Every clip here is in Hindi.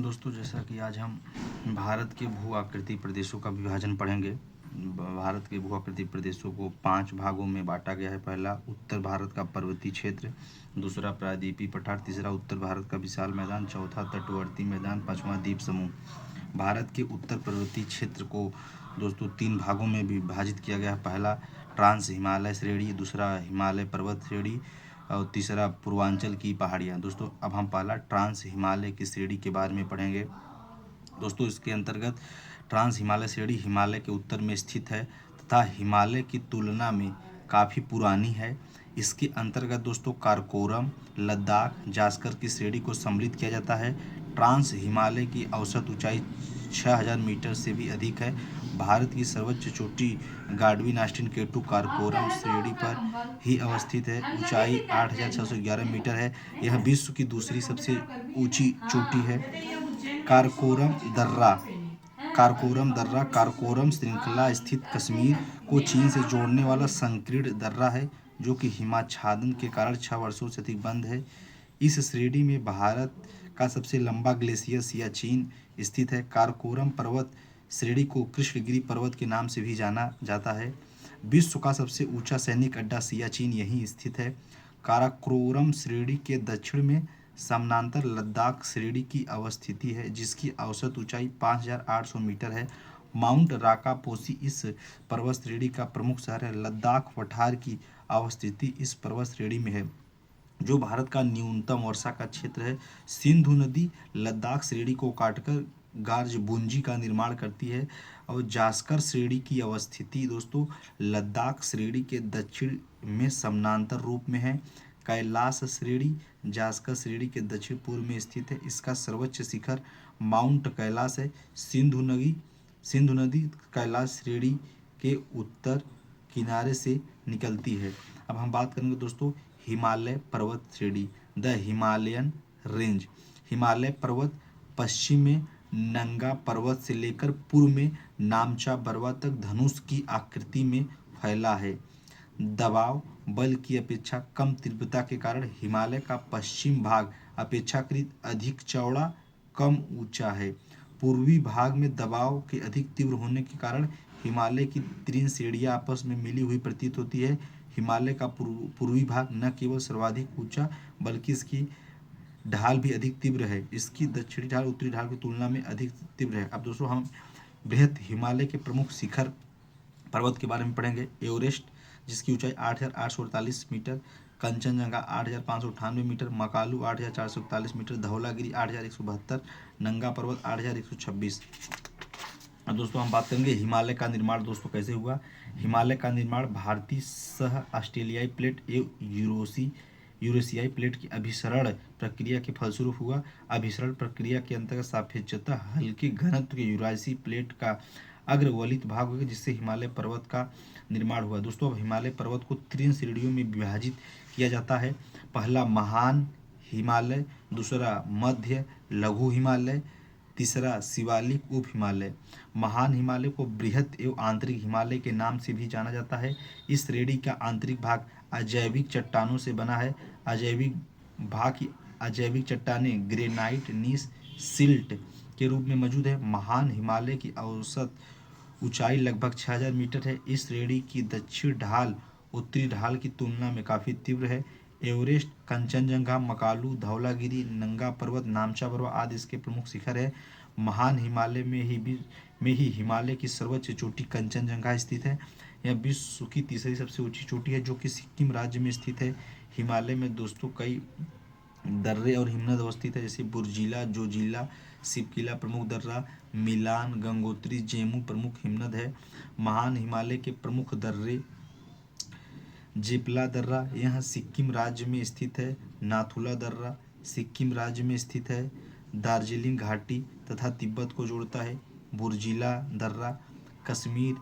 दोस्तों, जैसा कि आज हम भारत के भू आकृति प्रदेशों का विभाजन पढ़ेंगे। भारत के भू आकृति प्रदेशों को 5 भागों में बांटा गया है। पहला उत्तर भारत का पर्वतीय क्षेत्र, दूसरा प्रायद्वीपीय पठार, तीसरा उत्तर भारत का विशाल मैदान, चौथा तटवर्ती मैदान, पांचवा द्वीप समूह। भारत के उत्तर पर्वतीय क्षेत्र को दोस्तों 3 भागों में विभाजित किया गया है। पहला ट्रांस हिमालय श्रेणी, दूसरा हिमालय पर्वत श्रेणी और तीसरा पूर्वांचल की पहाड़ियाँ। दोस्तों, अब हम पहला ट्रांस हिमालय की श्रेणी के बारे में पढ़ेंगे। दोस्तों, इसके अंतर्गत ट्रांस हिमालय श्रेणी हिमालय के उत्तर में स्थित है तथा हिमालय की तुलना में काफ़ी पुरानी है। इसके अंतर्गत दोस्तों काराकोरम, लद्दाख, जास्कर की श्रेणी को सम्मिलित किया जाता है। ट्रांस हिमालय की औसत ऊंचाई 6000 मीटर से भी अधिक है। भारत की सर्वोच्च चोटी गाडविन ऑस्टिन केटू काराकोरम श्रेणी पर ही अवस्थित है। ऊंचाई 8611 मीटर है। यह विश्व की दूसरी सबसे ऊंची चोटी है। काराकोरम दर्रा काराकोरम श्रृंखला स्थित कश्मीर को चीन से जोड़ने वाला संकीर्ण दर्रा है, जो कि हिमाच्छादन के कारण 6 वर्षों से अधिक बंद है। इस श्रेणी में भारत का सबसे लंबा ग्लेशियर सियाचिन स्थित है। काराकोरम पर्वत श्रेणी को कृष्णगिरी पर्वत के नाम से भी जाना जाता है। विश्व का सबसे ऊंचा सैनिक अड्डा सियाचिन यहीं स्थित है। काराकोरम श्रेणी के दक्षिण में समानांतर लद्दाख श्रेणी की अवस्थिति है, जिसकी औसत ऊंचाई 5800 मीटर है। माउंट राकापोसी इस पर्वत श्रेणी का प्रमुख शहर है। लद्दाख पठार की अवस्थिति इस पर्वत श्रेणी में है, जो भारत का न्यूनतम वर्षा का क्षेत्र है। सिंधु नदी लद्दाख श्रेणी को काटकर गार्जबुंजी का निर्माण करती है। और जास्कर श्रेणी की अवस्थिति दोस्तों लद्दाख श्रेणी के दक्षिण में समानांतर रूप में है। कैलाश श्रेणी जास्कर श्रेणी के दक्षिण पूर्व में स्थित है। इसका सर्वोच्च शिखर माउंट कैलाश है। सिंधु नदी कैलाश श्रेणी के उत्तर किनारे से निकलती है। अब हम बात करेंगे दोस्तों हिमालय पर्वत श्रेणी, द हिमालयन रेंज। हिमालय पर्वत पश्चिम में नंगा पर्वत से लेकर पूर्व में नामचा बरवा तक धनुष की आकृति में फैला है। दबाव बल की अपेक्षा कम तीव्रता के कारण हिमालय का पश्चिम भाग अपेक्षाकृत अधिक चौड़ा, कम ऊंचा है। पूर्वी भाग में दबाव के अधिक तीव्र होने के कारण हिमालय की 3 श्रेणियां आपस में मिली हुई प्रतीत होती है। हिमालय का पूर्वी भाग न केवल सर्वाधिक ऊंचा बल्कि इसकी ढाल भी अधिक तीव्र है। इसकी दक्षिणी ढाल उत्तरी ढाल की तुलना में अधिक तीव्र है। अब दोस्तों हम बृहद हिमालय के प्रमुख शिखर पर्वत के बारे में पढ़ेंगे। एवरेस्ट, जिसकी ऊंचाई 8848 meter, Kanchenjunga 8598 meter, Makalu 8441 meter, Dhaulagiri 8172, Nanga पर्वत 8126। अब दोस्तों हम बात करेंगे हिमालय का निर्माण दोस्तों कैसे हुआ। हिमालय का निर्माण भारतीय सह ऑस्ट्रेलियाई प्लेट एवं यूरेशियाई प्लेट की अभिसरण प्रक्रिया के फलस्वरूप हुआ। अभिसरण प्रक्रिया के अंतर्गत सापेक्षतः हल्के घनत्व के यूरेशियाई प्लेट का अग्रवलित भाग होगा, जिससे हिमालय पर्वत का निर्माण हुआ। दोस्तों अब हिमालय पर्वत को 3 श्रेणियों में विभाजित किया जाता है। पहला महान हिमालय, दूसरा मध्य लघु हिमालय, तीसरा शिवालिक उप हिमालय। महान हिमालय को बृहत एवं आंतरिक हिमालय के नाम से भी जाना जाता है। इस श्रेणी का आंतरिक भाग अजैविक चट्टानों से बना है। अजैविक भाग की अजैविक चट्टानें ग्रेनाइट, नीस, सिल्ट के रूप में मौजूद है। महान हिमालय की औसत ऊंचाई लगभग 6000 मीटर है। इस श्रेणी की दक्षिण ढाल उत्तरी ढाल की तुलना में काफ़ी तीव्र है। एवरेस्ट, कंचनजंगा, मकालू, धौलागिरी, नंगा पर्वत, नामचा बरवा आदि इसके प्रमुख शिखर है। महान हिमालय में ही हिमालय की सर्वोच्च चोटी कंचनजंगा स्थित है। यह विश्व की तीसरी सबसे ऊंची चोटी है, जो कि सिक्किम राज्य में स्थित है। हिमालय में दोस्तों कई दर्रे और हिमनद अवस्थित है, जैसे बुर्जिला, जोजिला, सिपकिला प्रमुख दर्रा, मिलान, गंगोत्री, जेमू प्रमुख हिमनद है। महान हिमालय के प्रमुख दर्रे जेपला दर्रा यह सिक्किम राज्य में स्थित है। नाथुला दर्रा सिक्किम राज्य में स्थित है। दार्जिलिंग घाटी तथा तिब्बत को जोड़ता है। बुर्जिला दर्रा कश्मीर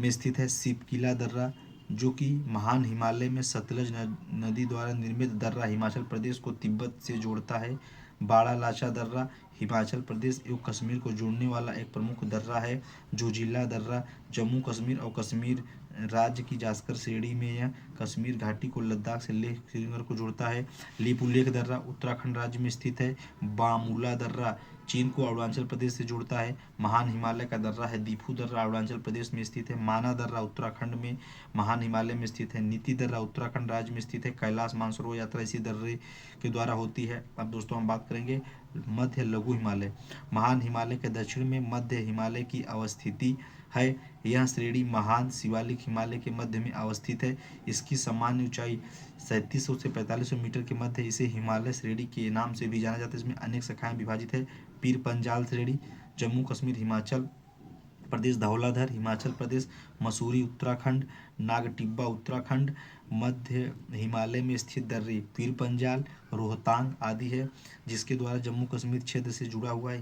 में स्थित है। सिपकिला दर्रा जो कि महान हिमालय में सतलज नदी द्वारा निर्मित दर्रा हिमाचल प्रदेश को तिब्बत से जोड़ता है। बाड़ालाचा दर्रा हिमाचल प्रदेश एवं कश्मीर को जोड़ने वाला एक प्रमुख दर्रा है। जोजिला दर्रा जम्मू कश्मीर और कश्मीर राज्य की जास्कर श्रेणी में यह कश्मीर घाटी को लद्दाख से लेह श्रीनगर को जोड़ता है। लिपुलेख दर्रा उत्तराखंड राज्य में स्थित है। बामूला दर्रा चीन को अरुणाचल प्रदेश से जोड़ता है। महान हिमालय का दर्रा है दीफू दर्रा अरुणाचल प्रदेश में स्थित है। माना दर्रा उत्तराखंड में महान हिमालय में स्थित है। नीति दर्रा उत्तराखंड राज्य में स्थित है। कैलाश मानसरोवर यात्रा इसी दर्रे के द्वारा होती है। अब दोस्तों हम बात करेंगे मध्य लघु हिमालय। महान हिमालय के दक्षिण में मध्य हिमालय की अवस्थिति है। यह श्रेणी महान शिवालिक हिमालय के मध्य में अवस्थित है। इसकी सामान्य ऊंचाई 3700 से 4500 मीटर के मध्य है। इसे हिमालय श्रेणी के नाम से भी जाना जाता है। इसमें अनेक शाखाएं विभाजित है। पीर पंजाल श्रेणी जम्मू कश्मीर हिमाचल प्रदेश, धौलाधर हिमाचल प्रदेश, मसूरी उत्तराखंड, नागटिब्बा उत्तराखंड, मध्य हिमालय में स्थित दर्रे पीर पंजाल, रोहतांग आदि है, जिसके द्वारा जम्मू कश्मीर क्षेत्र से जुड़ा हुआ है।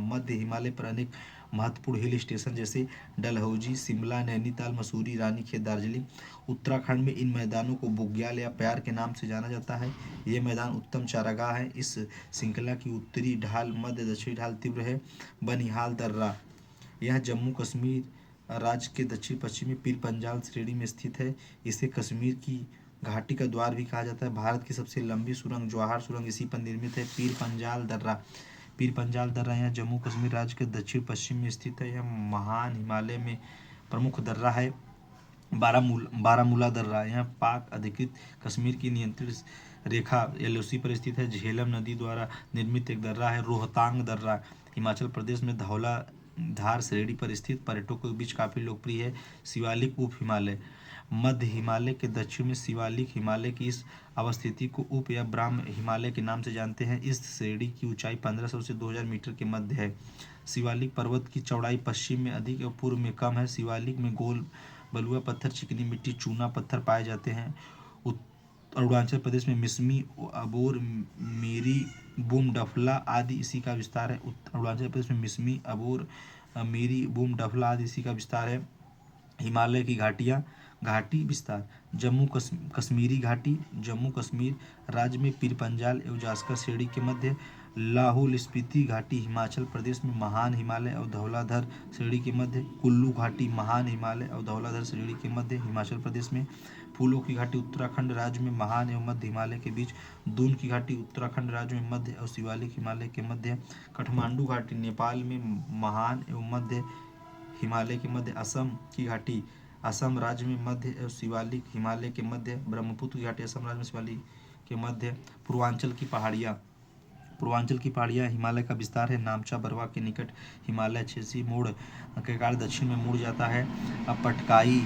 मध्य हिमालय पर अनेक महत्वपूर्ण हिल स्टेशन जैसे डलहौजी, शिमला, नैनीताल, मसूरी, रानीखेत, दार्जिलिंग। उत्तराखंड में इन मैदानों को बुग्याल या प्यार के नाम से जाना जाता है। ये मैदान उत्तम चारागाह है। इस श्रृंखला की उत्तरी ढाल मध्य दक्षिणी ढाल तीव्र है। बनिहाल दर्रा यह जम्मू कश्मीर राज्य के दक्षिण पश्चिमी पीर पंजाल श्रेणी में स्थित है। इसे कश्मीर की घाटी का द्वार भी कहा जाता है। भारत की सबसे लंबी सुरंग जवाहर सुरंग इसी पर निर्मित है। पीर पंजाल दर्रा यह जम्मू कश्मीर राज्य के दक्षिण पश्चिम में स्थित है। यह महान हिमालय में प्रमुख दर्रा है। बारामूला दर्रा यह पाक अधिकृत कश्मीर की नियंत्रित रेखा LOC पर स्थित है। झेलम नदी द्वारा निर्मित एक दर्रा है। रोहतांग दर्रा हिमाचल प्रदेश में धौलाधार श्रेणी पर स्थित, पर्यटकों के बीच काफी लोकप्रिय है। शिवालिक उप हिमालय मध्य हिमालय के दक्षिण में शिवालिक हिमालय की इस अवस्थिति को उप या ब्राह्म हिमालय के नाम से जानते हैं। इस श्रेणी की ऊंचाई 1500 से 2000 मीटर के मध्य है। शिवालिक पर्वत की चौड़ाई पश्चिम में अधिक और पूर्व में कम है। शिवालिक में गोल बलुआ पत्थर, चिकनी मिट्टी, चूना पत्थर पाए जाते हैं। अरुणाचल प्रदेश में मिसमी, अबोर, मीरी, बूम डफला आदि इसी का विस्तार है। अरुणाचल प्रदेश में मिसमी, अबोर, मीरी, बूम डफला आदि इसी का विस्तार है। हिमालय की घाटियाँ घाटी विस्तार कश्मीरी घाटी जम्मू कश्मीर राज्य में पीर पंजाल एवं जास्कर श्रेणी के मध्य। लाहौल स्पीति घाटी हिमाचल प्रदेश में महान हिमालय और धौलाधर श्रेणी के मध्य। कुल्लू घाटी महान हिमालय और धौलाधर श्रेणी के मध्य हिमाचल प्रदेश में। फूलों की घाटी उत्तराखंड राज्य में महान एवं मध्य हिमालय के बीच। दून की घाटी उत्तराखंड राज्य में मध्य और शिवालिक हिमालय के मध्य। काठमांडू घाटी नेपाल में महान एवं मध्य हिमालय के मध्य। असम की घाटी असम राज्य में मध्य और शिवालिक हिमालय के मध्य। ब्रह्मपुत्र की घाटी असम राज्य में शिवालिक के मध्य। पूर्वांचल की पहाड़ियाँ हिमालय का विस्तार है। नामचा बरवा के निकट हिमालय क्षेत्रीय मोड़ के कारण दक्षिण में मुड़ जाता है। अब पटकाई,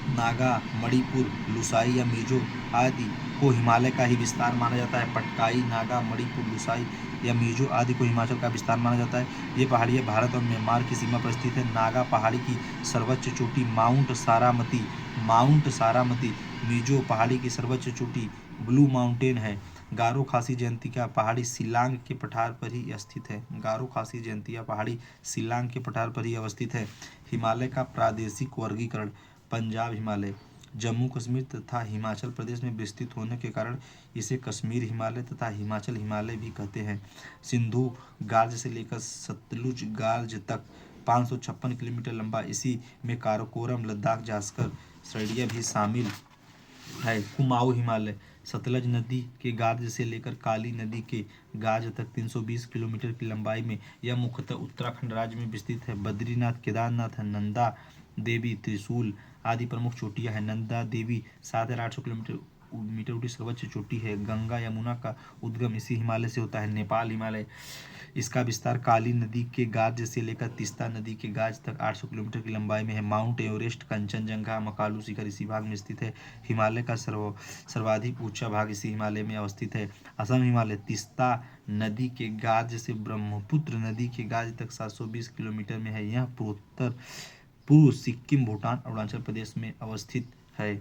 नागा, मणिपुर, लुसाई या मिजो आदि को हिमालय का ही विस्तार माना जाता है। पटकाई, नागा, मणिपुर, लुसाई या मिजो आदि को हिमाचल का विस्तार माना जाता है। ये पहाड़ियाँ भारत और म्यांमार की सीमा पर स्थित है। नागा पहाड़ी की सर्वोच्च चोटी माउंट सारामती। मिजो पहाड़ी की सर्वोच्च चोटी ब्लू माउंटेन है। गारो खासी जयंतिया पहाड़ी शिलांग के पठार पर ही स्थित है। गारो खासी जयंतिया पहाड़ी शिलांग के पठार पर ही अवस्थित है। हिमालय का प्रादेशिक वर्गीकरण पंजाब हिमालय जम्मू कश्मीर तथा हिमाचल प्रदेश में विस्तृत होने के कारण इसे कश्मीर हिमालय तथा हिमाचल हिमालय भी कहते हैं। सिंधु गार्ज से लेकर सतलुज गार्ज तक 556 किलोमीटर लंबा। इसी में काराकोरम, लद्दाख, जास्कर श्रेणियाँ भी शामिल है। कुमाऊं हिमालय सतलज नदी के गार्ज से लेकर काली नदी के गार्ज तक 320 किलोमीटर की लंबाई में। यह मुख्यतः उत्तराखंड राज्य में विस्तृत है। बद्रीनाथ, केदारनाथ, नंदा देवी, त्रिशूल आदि प्रमुख चोटियां हैं। नंदा देवी 7800 मीटर ऊंची सर्वोच्च चोटी है। गंगा यमुना का उद्गम इसी हिमालय से होता है। नेपाल हिमालय इसका विस्तार काली नदी के गार्ज से लेकर तीस्ता नदी के गार्ज तक 800 किलोमीटर की लंबाई में है। माउंट एवरेस्ट, कंचनजंगा, मकालू शिखर इसी भाग में स्थित है। हिमालय का सर्वाधिक ऊंचा भाग इसी हिमालय में अवस्थित है। असम हिमालय तीस्ता नदी के गार्ज से ब्रह्मपुत्र नदी के गार्ज तक 720 किलोमीटर में है। यह पूर्व सिक्किम, भूटान, अरुणाचल प्रदेश में अवस्थित है।